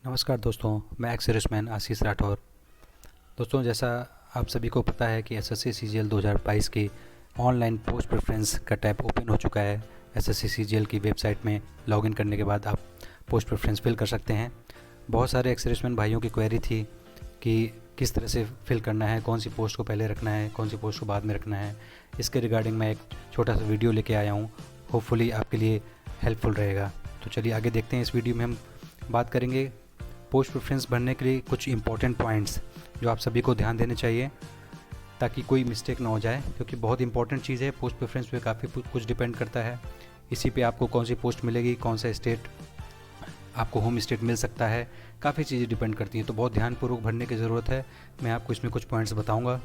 नमस्कार दोस्तों, मैं एक्स सर्विसमैन आशीष राठौर। दोस्तों, जैसा आप सभी को पता है कि एसएससी सीजीएल 2022 की ऑनलाइन पोस्ट प्रेफरेंस का टैब ओपन हो चुका है। एसएससी सीजीएल की वेबसाइट में लॉगिन करने के बाद आप पोस्ट प्रेफरेंस फिल कर सकते हैं। बहुत सारे एक्स सर्विसमैन भाइयों की क्वेरी थी कि किस तरह से फिल करना है, कौन सी पोस्ट को पहले रखना है, कौन सी पोस्ट को बाद में रखना है। इसके रिगार्डिंग मैं एक छोटा सा वीडियो लेके आया हूँ। होपफुली आपके लिए हेल्पफुल रहेगा। तो चलिए आगे देखते हैं। इस वीडियो में हम बात करेंगे पोस्ट प्रेफरेंस भरने के लिए कुछ इंपॉर्टेंट पॉइंट्स जो आप सभी को ध्यान देने चाहिए ताकि कोई मिस्टेक ना हो जाए, क्योंकि बहुत इंपॉर्टेंट चीज़ है। पोस्ट प्रेफरेंस पे काफ़ी कुछ डिपेंड करता है। इसी पे आपको कौन सी पोस्ट मिलेगी, कौन सा स्टेट आपको होम स्टेट मिल सकता है, काफ़ी चीज़ें डिपेंड करती हैं। तो बहुत ध्यानपूर्वक भरने की ज़रूरत है। मैं आपको इसमें कुछ पॉइंट्स बताऊँगा।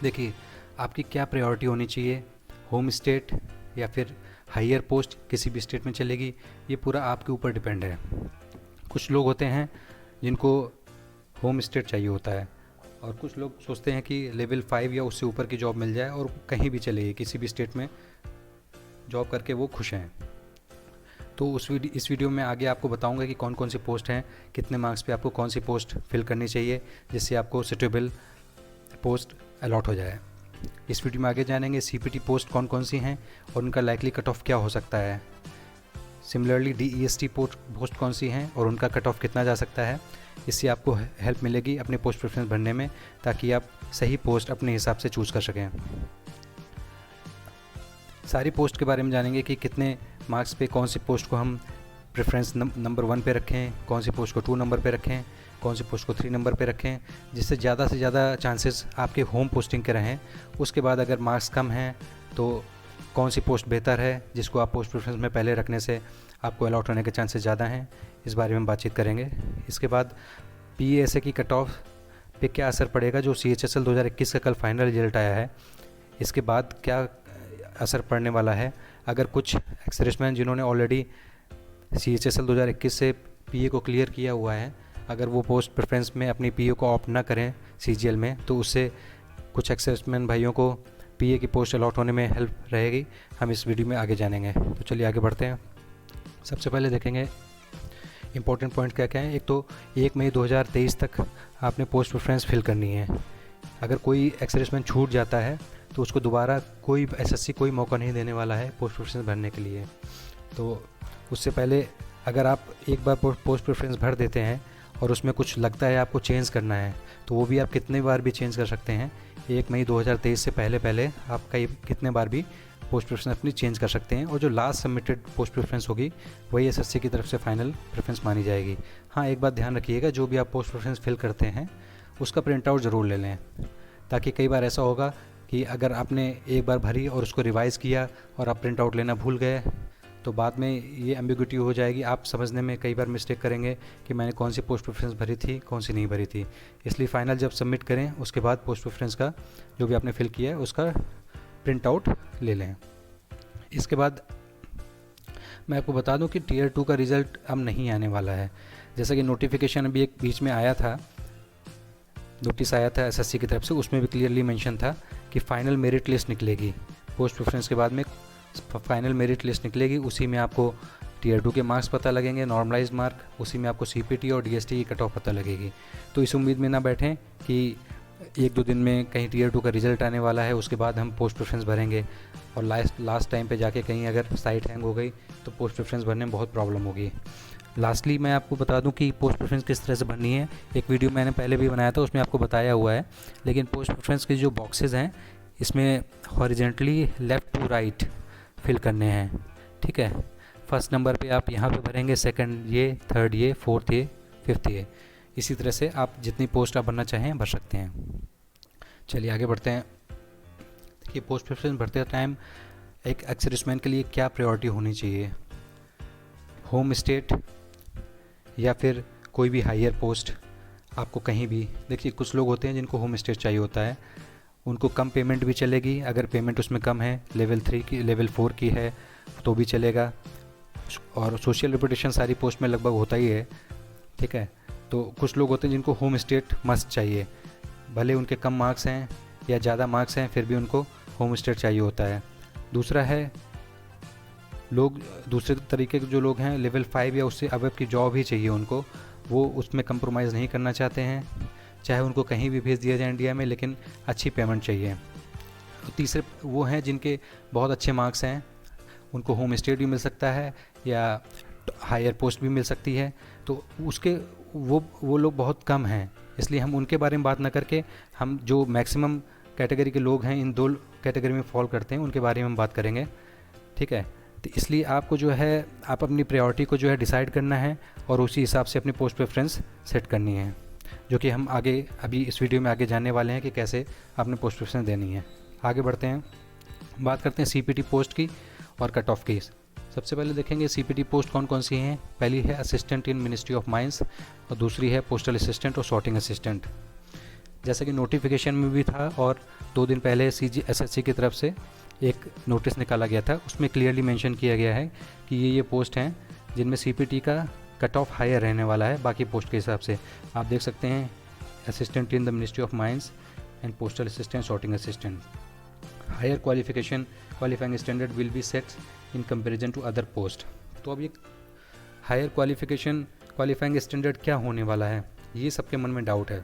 देखिए, आपकी क्या प्रायोरिटी होनी चाहिए, होम स्टेट या फिर हायर पोस्ट किसी भी स्टेट में चलेगी, ये पूरा आपके ऊपर डिपेंड है। कुछ लोग होते हैं जिनको होम स्टेट चाहिए होता है और कुछ लोग सोचते हैं कि लेवल 5 या उससे ऊपर की जॉब मिल जाए और कहीं भी चलेगी, किसी भी स्टेट में जॉब करके वो खुश हैं। तो इस वीडियो में आगे आपको बताऊंगा कि कौन कौन सी पोस्ट हैं, कितने मार्क्स पे आपको कौन सी पोस्ट फिल करनी चाहिए जिससे आपको सूटेबल पोस्ट अलॉट हो जाए। इस वीडियो में आगे जानेंगे सीपीटी पोस्ट कौन कौन सी हैं और उनका लाइकली कट ऑफ क्या हो सकता है। सिमिलरली डीईएसटी पोस्ट कौन सी हैं और उनका कट ऑफ कितना जा सकता है। इससे आपको हेल्प मिलेगी अपने पोस्ट प्रेफरेंस भरने में, ताकि आप सही पोस्ट अपने हिसाब से चूज़ कर सकें। सारी पोस्ट के बारे में जानेंगे कि कितने मार्क्स पे कौन सी पोस्ट को हम प्रेफरेंस नंबर 1 पे रखें, कौन सी पोस्ट को 2 नंबर पे रखें, कौन सी पोस्ट को 3 नंबर पे रखें, जिससे ज़्यादा से ज़्यादा चांसेस आपके होम पोस्टिंग के रहें। उसके बाद अगर मार्क्स कम हैं तो कौन सी पोस्ट बेहतर है जिसको आप पोस्ट प्रेफरेंस में पहले रखने से आपको अलॉट होने के चांसेस ज़्यादा हैं, इस बारे में बातचीत करेंगे। इसके बाद पीएएसए की कट ऑफ पे क्या असर पड़ेगा, जो सीएचएसएल 2021 का कल फाइनल रिजल्ट आया है, इसके बाद क्या असर पड़ने वाला है। अगर कुछ एक्स सर्विसमैन जिन्होंने ऑलरेडी सीएचएसएल 2021 से पीए को क्लियर किया हुआ है, अगर वो पोस्ट प्रेफरेंस में अपनी पीए को ऑप्ट ना करें सीजीएल में, तो उससे कुछ एक्स सर्विसमैन भाइयों को पीए की पोस्ट अलॉट होने में हेल्प रहेगी। हम इस वीडियो में आगे जानेंगे। तो चलिए आगे बढ़ते हैं। सबसे पहले देखेंगे इंपॉर्टेंट पॉइंट क्या क्या है। एक तो 1 मई 2023 तक आपने पोस्ट प्रेफरेंस फिल करनी है। अगर कोई एक्स सर्विसमैन छूट जाता है तो उसको दोबारा कोई एसएससी कोई मौका नहीं देने वाला है पोस्ट प्रेफरेंस भरने के लिए। तो उससे पहले अगर आप एक बार पोस्ट प्रेफरेंस भर देते हैं और उसमें कुछ लगता है आपको चेंज करना है, तो वो भी आप कितने बार भी चेंज कर सकते हैं। 1 मई 2023 से पहले आप कई कितने बार भी पोस्ट प्रेफरेंस अपनी चेंज कर सकते हैं और जो लास्ट सबमिटेड पोस्ट प्रेफरेंस होगी वही एसएससी की तरफ से फाइनल प्रेफरेंस मानी जाएगी। हाँ, एक बात ध्यान रखिएगा, जो भी आप पोस्ट प्रेफरेंस फिल करते हैं उसका प्रिंट आउट ज़रूर ले लें, ताकि कई बार ऐसा होगा कि अगर आपने एक बार भरी और उसको रिवाइज़ किया और आप प्रिंट आउट लेना भूल गए तो बाद में ये एम्बिग्यूटी हो जाएगी। आप समझने में कई बार मिस्टेक करेंगे कि मैंने कौन सी पोस्ट प्रेफरेंस भरी थी, कौन सी नहीं भरी थी। इसलिए फाइनल जब सबमिट करें उसके बाद पोस्ट प्रेफरेंस का जो भी आपने फिल किया है उसका प्रिंट आउट ले लें। इसके बाद मैं आपको बता दूं कि टीयर 2 का रिज़ल्ट अब नहीं आने वाला है। जैसा कि नोटिफिकेशन अभी एक बीच में आया था, नोटिस आया था एसएससी की तरफ से, उसमें भी क्लियरली मेंशन था कि फाइनल मेरिट लिस्ट निकलेगी। पोस्ट प्रेफरेंस के बाद में फाइनल मेरिट लिस्ट निकलेगी, उसी में आपको टीयर 2 के मार्क्स पता लगेंगे, नॉर्मलाइज्ड मार्क, उसी में आपको सीपीटी और डीएसटी की कट ऑफ पता लगेगी। तो इस उम्मीद में ना बैठें कि 1-2 दिन में कहीं टीयर 2 का रिज़ल्ट आने वाला है, उसके बाद हम पोस्ट प्रेफरेंस भरेंगे और लास्ट टाइम पे जाके कहीं अगर साइट हैंग हो गई तो पोस्ट प्रेफरेंस भरने में बहुत प्रॉब्लम होगी। लास्टली मैं आपको बता दूं कि पोस्ट प्रेफरेंस किस तरह से भरनी है। एक वीडियो मैंने पहले भी बनाया था, उसमें आपको बताया हुआ है, लेकिन पोस्ट प्रेफरेंस के जो बॉक्सेज हैं इसमें horizontally left to right fill करने हैं। ठीक है, फर्स्ट नंबर पे आप यहाँ पे भरेंगे, सेकंड ये, थर्ड ये, फोर्थ ये, फिफ्थ ये। इसी तरह से आप जितनी पोस्ट आप भरना चाहें भर सकते हैं। चलिए आगे बढ़ते हैं कि पोस्ट प्रेफरेंस भरते टाइम एक एक्स सर्विसमैन के लिए क्या प्रायोरिटी होनी चाहिए, होम स्टेट या फिर कोई भी हायर पोस्ट आपको कहीं भी। देखिए, कुछ लोग होते हैं जिनको होम स्टेट चाहिए होता है, उनको कम पेमेंट भी चलेगी। अगर पेमेंट उसमें कम है, लेवल 3 की, लेवल 4 की है तो भी चलेगा। और सोशल रेपुटेशन सारी पोस्ट में लगभग होता ही है। ठीक है, तो कुछ लोग होते हैं जिनको होम स्टेट मस्ट चाहिए, भले उनके कम मार्क्स हैं या ज़्यादा मार्क्स हैं, फिर भी उनको होम स्टेट चाहिए होता है। दूसरा है लोग दूसरे तरीके के जो लोग हैं लेवल 5 या उससे अबव की जॉब ही चाहिए उनको, वो उसमें कंप्रोमाइज़ नहीं करना चाहते हैं, चाहे उनको कहीं भी भेज दिया जाए इंडिया में, लेकिन अच्छी पेमेंट चाहिए। तीसरे वो हैं जिनके बहुत अच्छे मार्क्स हैं, उनको होम स्टे भी मिल सकता है या हायर पोस्ट भी मिल सकती है, तो उसके वो लोग बहुत कम हैं। इसलिए हम उनके बारे में बात ना करके हम जो मैक्सिमम कैटेगरी के लोग हैं इन 2 कैटेगरी में फॉल करते हैं उनके बारे में हम बात करेंगे, ठीक है। तो इसलिए आपको जो है आप अपनी प्रायोरिटी को जो है डिसाइड करना है और उसी हिसाब से अपनी पोस्ट प्रेफरेंस सेट करनी है, जो कि हम आगे अभी इस वीडियो में आगे जानने वाले हैं कि कैसे आपने पोस्ट प्रेफरेंस देनी है। आगे बढ़ते हैं, बात करते हैं सीपीटी पोस्ट की और कट ऑफ की। सबसे पहले देखेंगे सीपीटी पोस्ट कौन कौन सी हैं। पहली है assistant in ministry of mines और दूसरी है पोस्टल असिस्टेंट और सॉर्टिंग असिस्टेंट। जैसा कि नोटिफिकेशन में भी था और 2 दिन पहले CGSSC की तरफ से एक नोटिस निकाला गया था, उसमें क्लियरली मेंशन किया गया है कि ये पोस्ट हैं जिनमें सीपीटी का कट ऑफ हायर रहने वाला है बाकी पोस्ट के हिसाब से। आप देख सकते हैं assistant in the ministry of mines and postal assistant, sorting assistant. Higher qualifying standard will be set in comparison to other post. तो अब ये हायर क्वालिफाइंग स्टैंडर्ड क्या होने वाला है, ये सबके मन में डाउट है।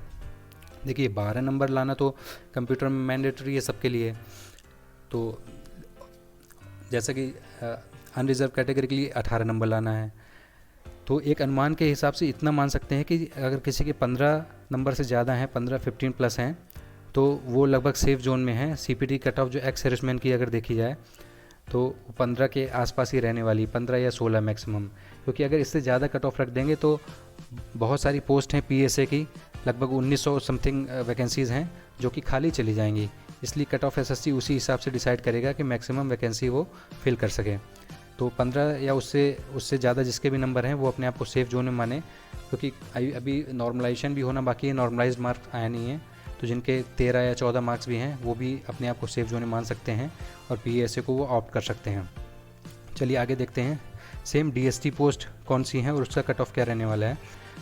देखिए 12 नंबर लाना तो कंप्यूटर में मैंडेटरी है सबके लिए, तो जैसा कि अनरिजर्व कैटेगरी के लिए 18 नंबर लाना है, तो एक अनुमान के हिसाब से इतना मान सकते हैं कि अगर किसी के 15 नंबर से ज़्यादा हैं, 15-15 प्लस हैं, तो वो लगभग सेफ जोन में है। सीपीटी कट ऑफ जो एक्स सर्विसमैन की अगर देखी जाए तो 15 के आसपास ही रहने वाली, 15 या 16 मैक्सिमम, क्योंकि अगर इससे ज़्यादा कट ऑफ रख देंगे तो बहुत सारी पोस्ट हैं पीएसए की, लगभग 1900 समथिंग वैकेंसीज़ हैं जो कि खाली चली जाएंगी। इसलिए कट ऑफ एसएससी उसी हिसाब से डिसाइड करेगा कि मैक्सिमम वैकेंसी वो फिल कर सके। तो 15 या उससे ज़्यादा जिसके भी नंबर हैं वो अपने आप को सेफ जोन में माने, क्योंकि अभी नॉर्मलाइजेशन भी होना बाकी है, नॉर्मलाइज्ड मार्क्स आया नहीं है, तो जिनके 13 या 14 मार्क्स भी हैं वो भी अपने आप को सेफ जोन में मान सकते हैं और पीएसए को वो ऑप्ट कर सकते हैं। चलिए आगे देखते हैं सेम डीएसटी पोस्ट कौन सी हैं और उसका कट ऑफ क्या रहने वाला है।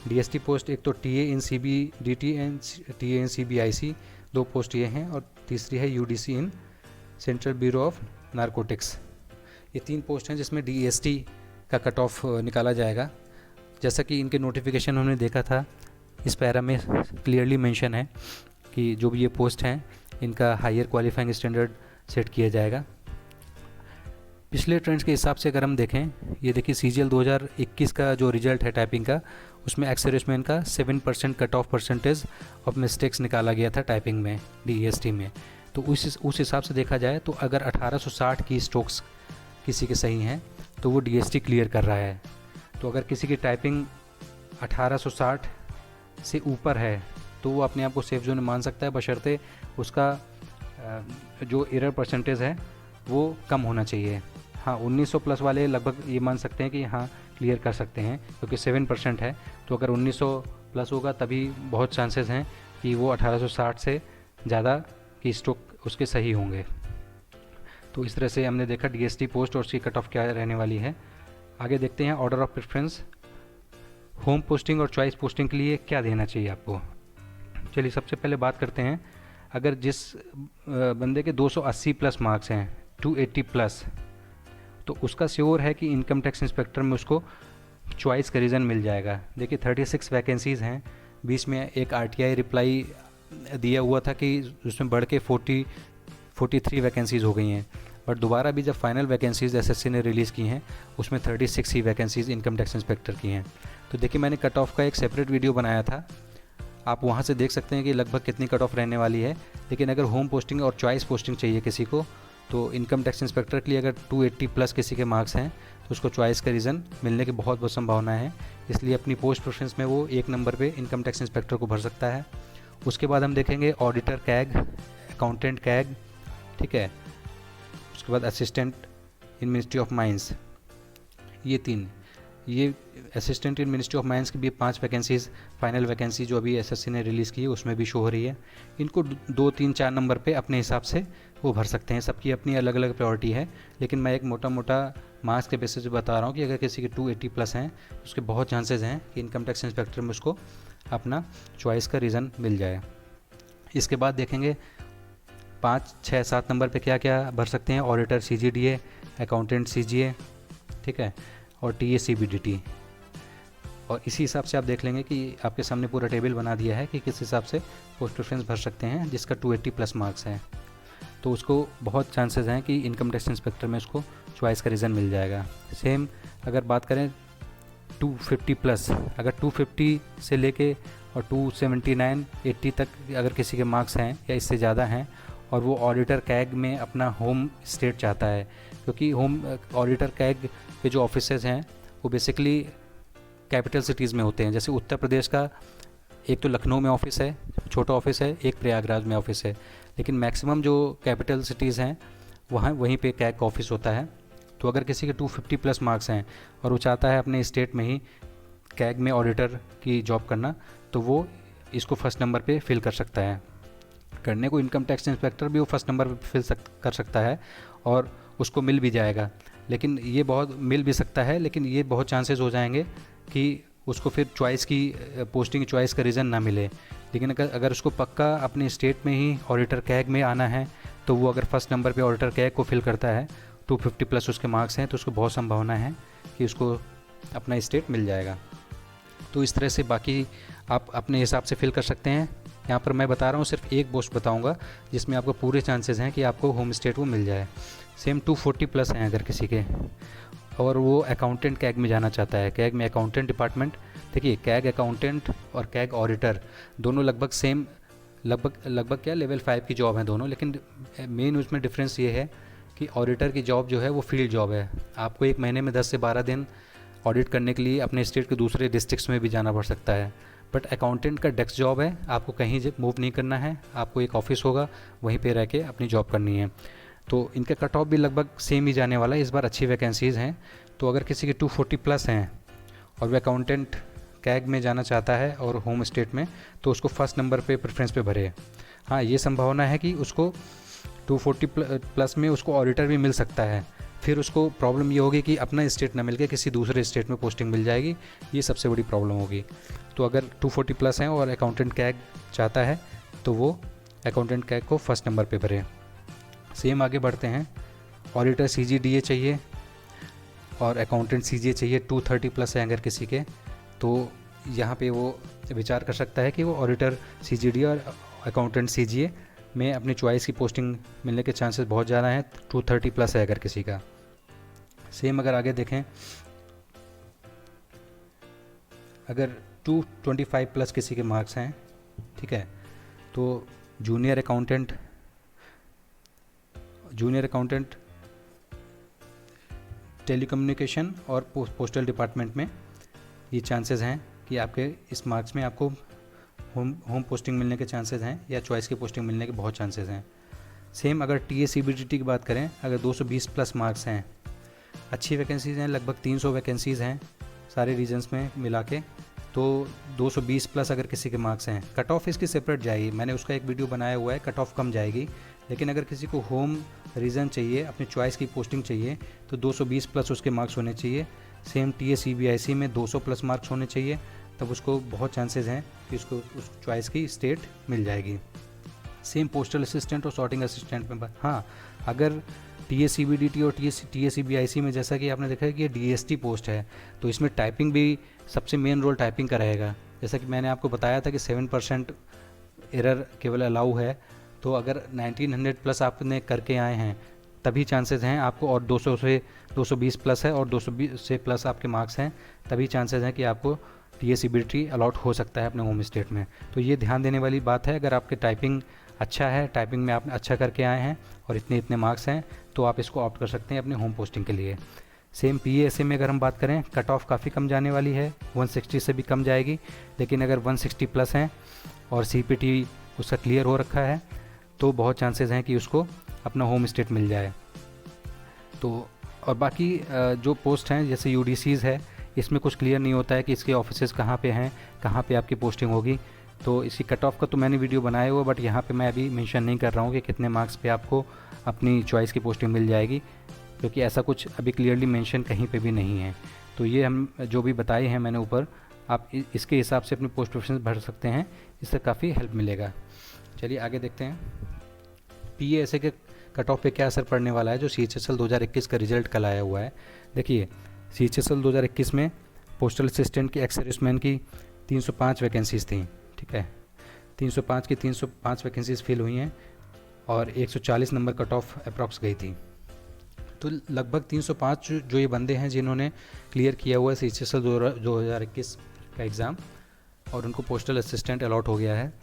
डीएसटी पोस्ट एक तो TA in CBDT and TA in CBIC, 2 post ये हैं, और तीसरी है UDC in central bureau of narcotics. ये 3 पोस्ट हैं जिसमें डीएसटी का कट ऑफ निकाला जाएगा। जैसा कि इनके नोटिफिकेशन हमने देखा था, इस पैरा में क्लियरली मेंशन है कि जो भी ये पोस्ट हैं इनका हायर क्वालिफाइंग स्टैंडर्ड सेट किया जाएगा। पिछले ट्रेंड्स के हिसाब से अगर हम देखें, ये देखिए CGL 2021 का जो रिजल्ट है टाइपिंग का, उसमें एक्स सर्विसमैन का 7% cut off percentage of mistakes निकाला गया था टाइपिंग में DEST में। तो उस हिसाब से देखा जाए तो अगर 1860 की स्ट्रोक्स किसी के सही हैं तो वो DST क्लियर कर रहा है। तो अगर किसी की टाइपिंग 1860 से ऊपर है तो वो अपने आप को सेफ जोन में मान सकता है, बशर्ते उसका जो एरर परसेंटेज है वो कम होना चाहिए। हाँ, 1900 प्लस वाले लगभग ये मान सकते हैं कि हाँ क्लियर कर सकते हैं, क्योंकि 7% है, तो अगर 1900 प्लस होगा तभी बहुत चांसेस हैं कि वो 1860 से ज़्यादा की स्ट्रोक उसके सही होंगे। तो इस तरह से हमने देखा DST पोस्ट और उसकी कट ऑफ क्या रहने वाली है। आगे देखते हैं order of preference. Home posting और चॉइस पोस्टिंग के लिए क्या देना चाहिए आपको। चलिए सबसे पहले बात करते हैं, अगर जिस बंदे के 280 प्लस मार्क्स हैं, 280 प्लस, तो उसका श्योर है कि इनकम टैक्स इंस्पेक्टर में उसको चॉइस का रीज़न मिल जाएगा। देखिए 36 वैकेंसीज़ हैं, बीच में एक RTI रिप्लाई दिया हुआ था कि उसमें बढ़ के 43 वैकेंसीज़ हो गई हैं, बट दोबारा भी जब फाइनल वैकेंसीज़ SSC ने रिलीज़ की हैं उसमें 36 ही वैकेंसीज़ इनकम टैक्स इंस्पेक्टर की हैं। तो देखिए मैंने कट ऑफ का एक सेपरेट वीडियो बनाया था, आप वहाँ से देख सकते हैं कि लगभग कितनी कट ऑफ रहने वाली है। लेकिन अगर होम पोस्टिंग और चॉइस पोस्टिंग चाहिए किसी को, तो इनकम टैक्स इंस्पेक्टर के लिए अगर 280 प्लस किसी के मार्क्स हैं तो उसको चॉइस का रीज़न मिलने की बहुत बहुत संभावना है। इसलिए अपनी पोस्ट प्रेफरेंस में वो 1 नंबर पे इनकम टैक्स इंस्पेक्टर को भर सकता है। उसके बाद हम देखेंगे ऑडिटर कैग, अकाउंटेंट कैग, ठीक है। उसके बाद assistant in ministry of mines, ये 3, ये assistant in ministry of mines की भी 5 वैकेंसीज़ फाइनल वैकेंसी जो अभी SSC ने रिलीज़ की है उसमें भी शो हो रही है। इनको 2, 3, 4 नंबर पे अपने हिसाब से वो भर सकते हैं, सबकी अपनी अलग अलग प्रायोरिटी है। लेकिन मैं एक मोटा मोटा मार्क्स के बेसिस पे बता रहा हूँ कि अगर किसी के 280 प्लस हैं उसके बहुत चांसेस हैं कि इनकम टैक्स इंस्पेक्टर में उसको अपना चॉइस का रीज़न मिल जाए। इसके बाद देखेंगे 5, 6, 7 नंबर पे क्या क्या भर सकते हैं। ऑडिटर CGDA, अकाउंटेंट CGA, ठीक है, और TACBDT। और इसी हिसाब से आप देख लेंगे कि आपके सामने पूरा टेबल बना दिया है कि किस हिसाब से पोस्ट प्रेफरेंस भर सकते हैं जिसका 280 प्लस मार्क्स है। तो उसको बहुत चांसेस हैं कि इनकम टैक्स इंस्पेक्टर में उसको चॉइस का रीज़न मिल जाएगा। सेम अगर बात करें 250 प्लस, अगर 250 से लेके और 279 80 तक अगर किसी के मार्क्स हैं या इससे ज़्यादा हैं और वो ऑडिटर कैग में अपना होम स्टेट चाहता है, क्योंकि होम ऑडिटर कैग के जो ऑफिसेज हैं वो बेसिकली कैपिटल सिटीज़ में होते हैं। जैसे उत्तर प्रदेश का एक तो लखनऊ में ऑफिस है, छोटा ऑफिस है, एक प्रयागराज में ऑफिस है, लेकिन मैक्सिमम जो कैपिटल सिटीज़ हैं वहाँ वहीं पे कैग का ऑफिस होता है। तो अगर किसी के 250 प्लस मार्क्स हैं और वो चाहता है अपने स्टेट में ही कैग में ऑडिटर की जॉब करना, तो वो इसको फर्स्ट नंबर पे फिल कर सकता है। करने को इनकम टैक्स इंस्पेक्टर भी वो फर्स्ट नंबर पे फिल कर सकता है और उसको मिल भी जाएगा, लेकिन ये बहुत मिल भी सकता है, लेकिन ये बहुत चांसेस हो जाएंगे कि उसको फिर चॉइस की पोस्टिंग चॉइस का रीज़न ना मिले। लेकिन अगर उसको पक्का अपने स्टेट में ही ऑडिटर कैग में आना है, तो वो अगर फर्स्ट नंबर पे ऑडिटर कैग को फिल करता है, 250 प्लस उसके मार्क्स हैं, तो उसको बहुत संभावना है कि उसको अपना स्टेट मिल जाएगा। तो इस तरह से बाकी आप अपने हिसाब से फिल कर सकते हैं। यहाँ पर मैं बता रहा हूँ सिर्फ एक पोस्ट बताऊँगा जिसमें आपको पूरे चांसेस हैं कि आपको होम स्टेट वो मिल जाए। सेम 240 प्लस हैं अगर किसी के और वो अकाउंटेंट कैग में जाना चाहता है, कैग में अकाउंटेंट डिपार्टमेंट। देखिए कैग अकाउंटेंट और कैग ऑडिटर दोनों लगभग सेम, लगभग क्या लेवल 5 की जॉब है दोनों, लेकिन मेन उसमें डिफरेंस ये है कि ऑडिटर की जॉब जो है वो फील्ड जॉब है। आपको एक महीने में 10 से 12 दिन ऑडिट करने के लिए अपने स्टेट के दूसरे डिस्ट्रिक्ट्स में भी जाना पड़ सकता है। बट अकाउंटेंट का डेस्क जॉब है, आपको कहीं मूव नहीं करना है, आपको एक ऑफिस होगा वहीं पे रह के अपनी जॉब करनी है। तो इनका कट ऑफ भी लगभग सेम ही जाने वाला है। इस बार अच्छी वैकेंसीज़ हैं, तो अगर किसी के 240 प्लस हैं और वह अकाउंटेंट कैग में जाना चाहता है और होम स्टेट में, तो उसको फर्स्ट नंबर पे प्रेफरेंस पे भरे। हाँ, ये संभावना है कि उसको 240 प्लस में उसको ऑडिटर भी मिल सकता है। फिर उसको प्रॉब्लम ये होगी कि अपना स्टेट ना मिल के किसी दूसरे स्टेट में पोस्टिंग मिल जाएगी, ये सबसे बड़ी प्रॉब्लम होगी। तो अगर 240 प्लस हैं और अकाउंटेंट कैग चाहता है तो वो अकाउंटेंट कैग को फर्स्ट नंबर पे भरे। सेम आगे बढ़ते हैं, ऑडिटर CGDA चाहिए और अकाउंटेंट CGA चाहिए। 230 प्लस है अगर किसी के, तो यहाँ पे वो विचार कर सकता है कि वो ऑडिटर CGDA और अकाउंटेंट CGA में अपनी चॉइस की पोस्टिंग मिलने के चांसेस बहुत ज़्यादा हैं। 230 प्लस है अगर किसी का। सेम अगर आगे देखें, अगर 225 प्लस किसी के मार्क्स हैं, ठीक है, तो जूनियर अकाउंटेंट टेलीकम्युनिकेशन और पोस्टल डिपार्टमेंट में ये चांसेस हैं कि आपके इस मार्क्स में आपको होम पोस्टिंग मिलने के चांसेस हैं या चॉइस की पोस्टिंग मिलने के बहुत चांसेस हैं। सेम अगर TACBDT की बात करें, अगर 220 प्लस मार्क्स हैं, अच्छी वैकेंसीज़ हैं, लगभग 300 वैकेंसीज़ हैं सारे रीजन्स में मिला के, तो 220 प्लस अगर किसी के मार्क्स हैं, कट ऑफ इसकी सेपरेट जाएगी, मैंने उसका एक वीडियो बनाया हुआ है, कट ऑफ कम जाएगी। लेकिन अगर किसी को होम रीजन चाहिए, अपनी चॉइस की पोस्टिंग चाहिए, तो 220 प्लस उसके मार्क्स होने चाहिए। सेम TACBIC में 200 प्लस मार्क्स होने चाहिए, तब उसको बहुत चांसेस हैं कि उसको उस चॉइस की स्टेट मिल जाएगी। सेम पोस्टल असिस्टेंट और सॉर्टिंग असिस्टेंट में हाँ, अगर TACBDT और TACBIC में जैसा कि आपने देखा है कि ये DST पोस्ट है, तो इसमें टाइपिंग भी सबसे मेन रोल टाइपिंग का रहेगा। जैसा कि मैंने आपको बताया था कि 7% एरर केवल अलाउ है, तो अगर 1900 प्लस आपने करके आए हैं तभी चांसेस हैं आपको, और 200 से 220 प्लस है और 220 से प्लस आपके मार्क्स हैं, तभी चांसेस हैं कि आपको TACBDT अलॉट हो सकता है अपने होम स्टेट में। तो ये ध्यान देने वाली बात है। अगर आपके टाइपिंग अच्छा है, टाइपिंग में आप अच्छा करके आए हैं और इतने मार्क्स हैं, तो आप इसको ऑप्ट कर सकते हैं अपने होम पोस्टिंग के लिए। सेम PASA में अगर हम बात करें, कट ऑफ काफ़ी कम जाने वाली है, 160 से भी कम जाएगी। लेकिन अगर 160 प्लस हैं और CPT उसका क्लियर हो रखा है, तो बहुत चांसेस हैं कि उसको अपना होम स्टेट मिल जाए। तो और बाकी जो पोस्ट हैं जैसे UDCs है, इसमें कुछ क्लियर नहीं होता है कि इसके ऑफिसेज़ कहाँ पे हैं, कहाँ पे आपकी पोस्टिंग होगी। तो इसकी कट ऑफ का तो मैंने वीडियो बनाया हुआ, बट यहाँ पे मैं अभी मेंशन नहीं कर रहा हूँ कि कितने मार्क्स पे आपको अपनी चॉइस की पोस्टिंग मिल जाएगी, क्योंकि ऐसा कुछ अभी क्लियरली मेंशन कहीं पे भी नहीं है। तो ये हम जो भी बताए हैं मैंने ऊपर, आप इसके हिसाब से अपनी पोस्ट प्रेफरेंस भर सकते हैं, इससे काफ़ी हेल्प मिलेगा। चलिए आगे देखते हैं PASA के कट ऑफ पे क्या असर पड़ने वाला है, जो CHSL 2021 का रिजल्ट कल आया हुआ है। देखिए CHSL 2021 में पोस्टल असिस्टेंट की एक्स सर्विसमैन की 305 वैकेंसीज़ थी, ठीक है। 305 की 305 वैकेंसीज़ फिल हुई हैं और 140 नंबर कट ऑफ अप्रॉक्स गई थी। तो लगभग 305 जो ये बंदे हैं जिन्होंने क्लियर किया हुआ है CHSL 2021 का एग्ज़ाम और उनको पोस्टल असिस्टेंट अलॉट हो गया है।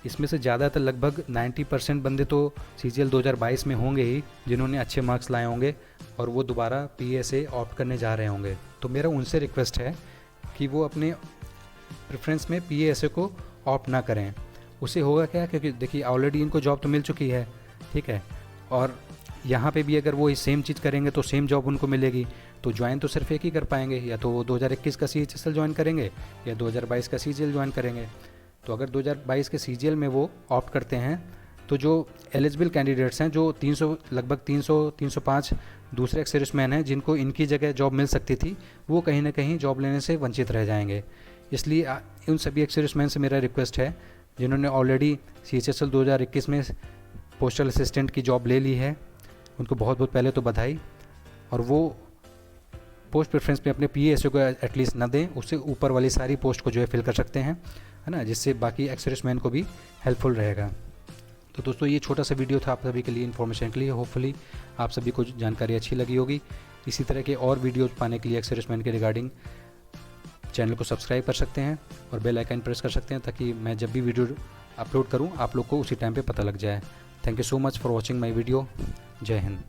इसमें से ज़्यादातर लगभग 90% बंदे तो CGL 2022 में होंगे ही जिन्होंने अच्छे मार्क्स लाए होंगे और वो दोबारा PSA ऑप्ट करने जा रहे होंगे। तो मेरा उनसे रिक्वेस्ट है कि वो अपने प्रेफरेंस में PSA को ऑप्ट ना करें। उससे होगा क्या, क्योंकि देखिए ऑलरेडी इनको जॉब तो मिल चुकी है, ठीक है, और यहाँ पे भी अगर वो सेम चीज़ करेंगे तो सेम जॉब उनको मिलेगी। तो ज्वाइन तो सिर्फ एक ही कर पाएंगे, या तो वो 2021 का CHSL ज्वाइन करेंगे या 2022 का CGL ज्वाइन करेंगे। तो अगर 2022 के CGL में वो ऑप्ट करते हैं तो जो एलिजिबल कैंडिडेट्स हैं, जो 300 लगभग 305 दूसरे एक्स सर्विसमैन हैं जिनको इनकी जगह जॉब मिल सकती थी, वो कहीं ना कहीं जॉब लेने से वंचित रह जाएंगे। इसलिए उन सभी एक्स सर्विसमैन से मेरा रिक्वेस्ट है जिन्होंने ऑलरेडी CHSL 2021 में पोस्टल असिस्टेंट की जॉब ले ली है, उनको बहुत बहुत पहले तो बधाई। और वो पोस्ट प्रेफरेंस में अपने PSA को एटलीस्ट ना दें, उससे ऊपर वाली सारी पोस्ट को जो है फिल कर सकते हैं, है ना, जिससे बाकी एक्स सर्विसमैन को भी हेल्पफुल रहेगा। तो दोस्तों ये छोटा सा वीडियो था आप सभी के लिए, इन्फॉर्मेशन के लिए। होपफुली आप सभी को जानकारी अच्छी लगी होगी। इसी तरह के और वीडियोज़ पाने के लिए एक्स सर्विसमैन के रिगार्डिंग चैनल को सब्सक्राइब कर सकते हैं और बेल आइकन प्रेस कर सकते हैं, ताकि मैं जब भी वीडियो अपलोड करूं आप लोग को उसी टाइम पे पता लग जाए। Thank you so much for watching my video. जय हिंद।